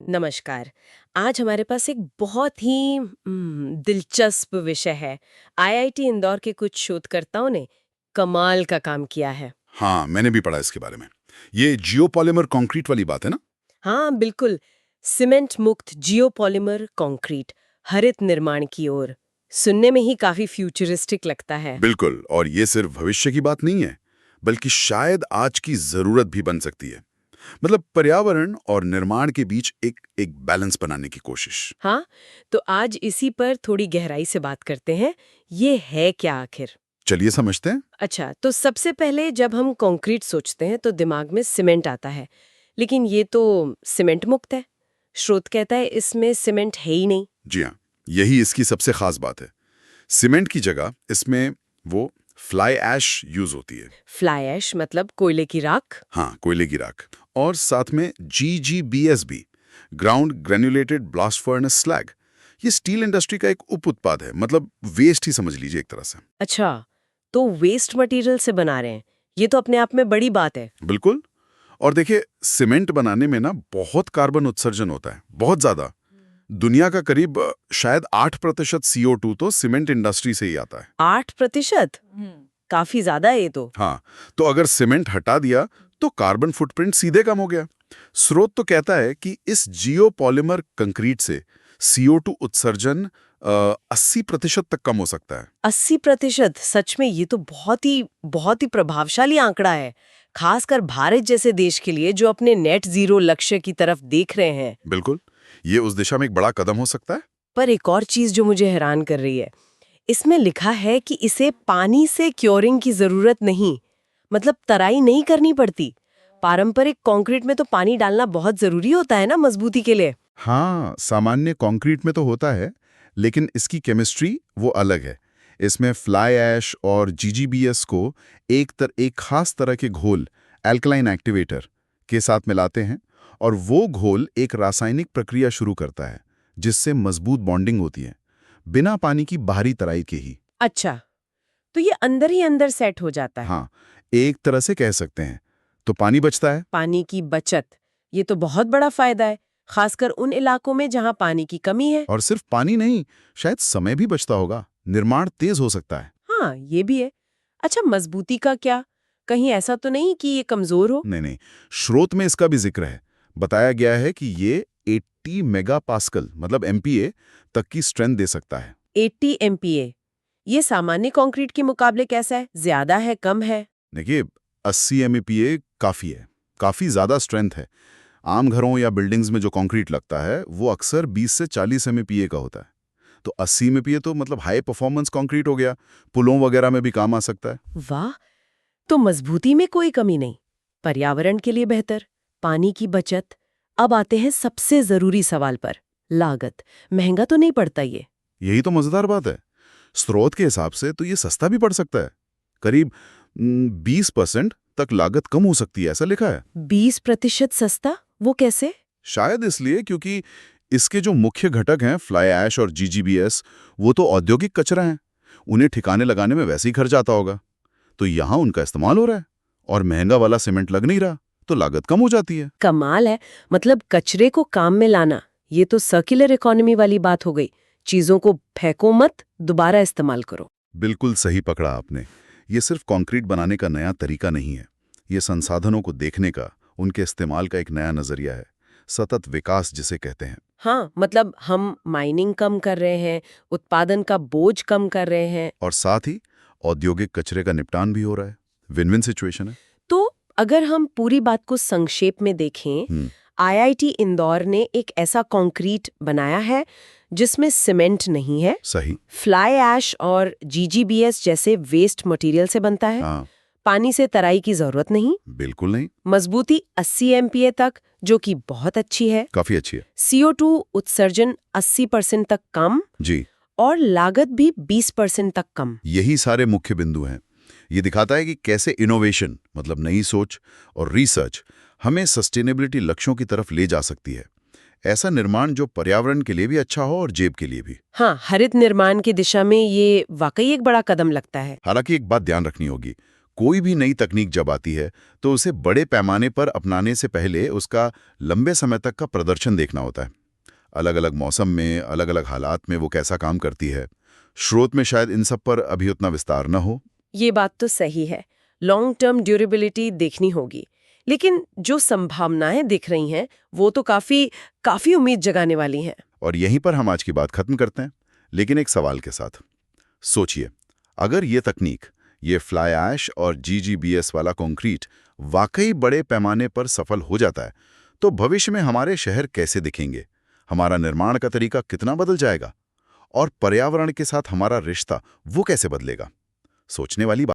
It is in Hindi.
नमस्कार। आज हमारे पास एक बहुत ही दिलचस्प विषय है। आईआईटी इंदौर के कुछ शोधकर्ताओं ने कमाल का काम किया है। हाँ, मैंने भी पढ़ा इसके बारे में। ये जियोपॉलिमर कंक्रीट वाली बात है ना? हाँ, बिल्कुल। सीमेंट मुक्त जियोपॉलिमर कंक्रीट, हरित निर्माण की ओर। सुनने में ही काफी फ्यूचरिस्टिक लगता है। बिल्कुल, और ये सिर्फ भविष्य की बात नहीं है, बल्कि शायद आज की जरूरत भी बन सकती है। मतलब पर्यावरण और निर्माण के बीच एक एक बैलेंस बनाने की कोशिश। हाँ, तो आज इसी पर थोड़ी गहराई से बात करते हैं। ये है क्या आखिर? चलिए समझते हैं। अच्छा, तो सबसे पहले जब हम कंक्रीट सोचते हैं तो दिमाग में सीमेंट आता है, लेकिन ये तो सीमेंट मुक्त है। स्रोत कहता है इसमें सीमेंट है ही नहीं। जी हाँ, यही इसकी सबसे खास बात है। सीमेंट की जगह इसमें वो फ्लाई ऐश यूज होती है। फ्लाई ऐश मतलब कोयले की राख। हाँ, कोयले की राख। और साथ में GGBS भी, ग्राउंड ग्रेन्युलेटेड ब्लास्ट फर्नेस स्लैग। ये स्टील इंडस्ट्री का एक उप उत्पाद है, मतलब वेस्ट ही समझ लीजिए एक तरह से। अच्छा, तो वेस्ट मटेरियल से बना रहे हैं। ये तो अपने आप में बड़ी बात है। बिल्कुल। और देखिए, सीमेंट बनाने में ना बहुत कार्बन उत्सर्जन होता है, बहुत ज्यादा। दुनिया का करीब शायद 8% CO2 तो सीमेंट इंडस्ट्री से ही आता है। 8%? काफी ज्यादा है ये तो। हाँ, तो अगर सीमेंट हटा दिया तो कार्बन फुटप्रिंट सीधे कम हो गया। स्रोत तो कहता है कि इस जियोपॉलिमर कंक्रीट से CO2 उत्सर्जन 80% तक कम हो सकता है। 80%? सच में ये तो बहुत ही प्रभावशाली आंकड़ा है, खासकर भारत जैसे देश के लिए जो अपने नेट जीरो लक्ष्य की तरफ देख रहे हैं। बिल्कुल, ये उस दिशा में एक बड़ा कदम हो सकता है। पर एक और चीज जो मुझे हैरान कर रही है, इसमें लिखा है कि इसे पानी से क्योरिंग की जरूरत नहीं, मतलब तराई नहीं करनी पड़ती। पारंपरिक कंक्रीट में तो पानी डालना बहुत जरूरी होता है ना मजबूती के लिए। हाँ, सामान्य कंक्रीट में तो होता है, लेकिन इसकी केमिस्ट्री वो अलग है। इसमें फ्लाई ऐश और GGBS को एक खास तरह के घोल, एल्कलाइन एक्टिवेटर के साथ मिलाते हैं, और वो घोल एक रासायनिक प्रक्रिया शुरू करता है जिससे मजबूत बॉन्डिंग होती है, बिना पानी की बाहरी तराई के ही। अच्छा, तो ये अंदर ही अंदर सेट हो जाता है। हाँ, एक तरह से कह सकते हैं। तो पानी बचता है। पानी की बचत, ये तो बहुत बड़ा फायदा है, खासकर उन इलाकों में जहां पानी की कमी है। और सिर्फ पानी नहीं, शायद समय भी बचता होगा, निर्माण तेज हो सकता है। हाँ, ये भी है। अच्छा, मजबूती का क्या? कहीं ऐसा तो नहीं कि ये कमजोर हो? नहीं नहीं, स्रोत में इसका भी जिक्र है। बताया गया है कि ये 80 मेगापास्कल मतलब MPa तक की स्ट्रेंथ दे सकता है। 80 MPa? ये सामान्य कंक्रीट के मुकाबले कैसा है? ज्यादा है, कम है? देखिए, 80 MPa काफी है, काफी ज्यादा स्ट्रेंथ है। आम घरों या बिल्डिंग्स में जो कंक्रीट लगता है वो अक्सर 20 से 40 MPa का होता है। तो 80 MPa तो मतलब हाई परफॉर्मेंस कंक्रीट हो गया, पुलों वगैरह में भी काम आ सकता है। वाह! तो मजबूती में कोई कमी नहीं, पर्यावरण के लिए बेहतर, पानी की बचत। अब आते हैं सबसे जरूरी सवाल पर, लागत। महंगा तो नहीं पड़ता ये? यही तो मजेदार बात है। स्रोत के हिसाब से तो ये सस्ता भी पड़ सकता है। करीब 20% तक लागत कम हो सकती है, ऐसा लिखा है। 20% सस्ता? वो कैसे? शायद इसलिए क्योंकि इसके जो मुख्य घटक हैं, फ्लाई ऐश और GGBS, वो तो औद्योगिक कचरा हैं। उन्हें ठिकाने लगाने में वैसे ही खर्च आता होगा। तो यहाँ उनका इस्तेमाल हो रहा है, और महंगा वाला सीमेंट लग नहीं रहा, तो लागत कम हो जाती है। कमाल है। मतलब कचरे को काम में लाना, ये तो सर्कुलर इकोनॉमी वाली बात हो गई। चीजों को फेंको मत, दोबारा इस्तेमाल करो। बिल्कुल सही पकड़ा आपने। ये सिर्फ कंक्रीट बनाने का नया तरीका नहीं है, ये संसाधनों को देखने का, उनके इस्तेमाल का एक नया नजरिया है। सतत विकास जिसे कहते हैं। हाँ, मतलब हम माइनिंग कम कर रहे हैं, उत्पादन का बोझ कम कर रहे हैं। और साथ ही औद्योगिक कचरे का निपटान भी हो रहा है। विन विन सिचुएशन है। तो अगर हम पूरी बात को संक्षेप में देखें, आईआईटी इंदौर ने एक ऐसा कंक्रीट बनाया है जिसमें सीमेंट नहीं है, सही। फ्लाई ऐश और GGBS जैसे वेस्ट मटेरियल से बनता है, हाँ, पानी से तराई की जरूरत नहीं, बिल्कुल नहीं। मजबूती 80 MPa तक, जो कि बहुत अच्छी है, काफी अच्छी है। CO2 उत्सर्जन 80% तक कम, जी, और लागत भी 20% तक कम। यही सारे मुख्य बिंदु हैं। ये दिखाता है कि कैसे इनोवेशन मतलब नई सोच और रिसर्च हमें सस्टेनेबिलिटी लक्ष्यों की तरफ ले जा सकती है। ऐसा निर्माण जो पर्यावरण के लिए भी अच्छा हो और जेब के लिए भी। हाँ, हरित निर्माण की दिशा में ये वाकई एक बड़ा कदम लगता है। हालांकि एक बात ध्यान रखनी होगी, कोई भी नई तकनीक जब आती है तो उसे बड़े पैमाने पर अपनाने से पहले उसका लंबे समय तक का प्रदर्शन देखना होता है। अलग अलग मौसम में, अलग अलग हालात में वो कैसा काम करती है। स्रोत में शायद इन सब पर अभी उतना विस्तार न हो। ये बात तो सही है, लॉन्ग टर्म ड्यूरेबिलिटी देखनी होगी। लेकिन जो संभावनाएं दिख रही हैं वो तो काफी उम्मीद जगाने वाली हैं। और यहीं पर हम आज की बात खत्म करते हैं, लेकिन एक सवाल के साथ। सोचिए, अगर ये तकनीक, ये फ्लाई ऐश और जीजीबीएस वाला कंक्रीट वाकई बड़े पैमाने पर सफल हो जाता है, तो भविष्य में हमारे शहर कैसे दिखेंगे, हमारा निर्माण का तरीका कितना बदल जाएगा और पर्यावरण के साथ हमारा रिश्ता वो कैसे बदलेगा। सोचने वाली बात।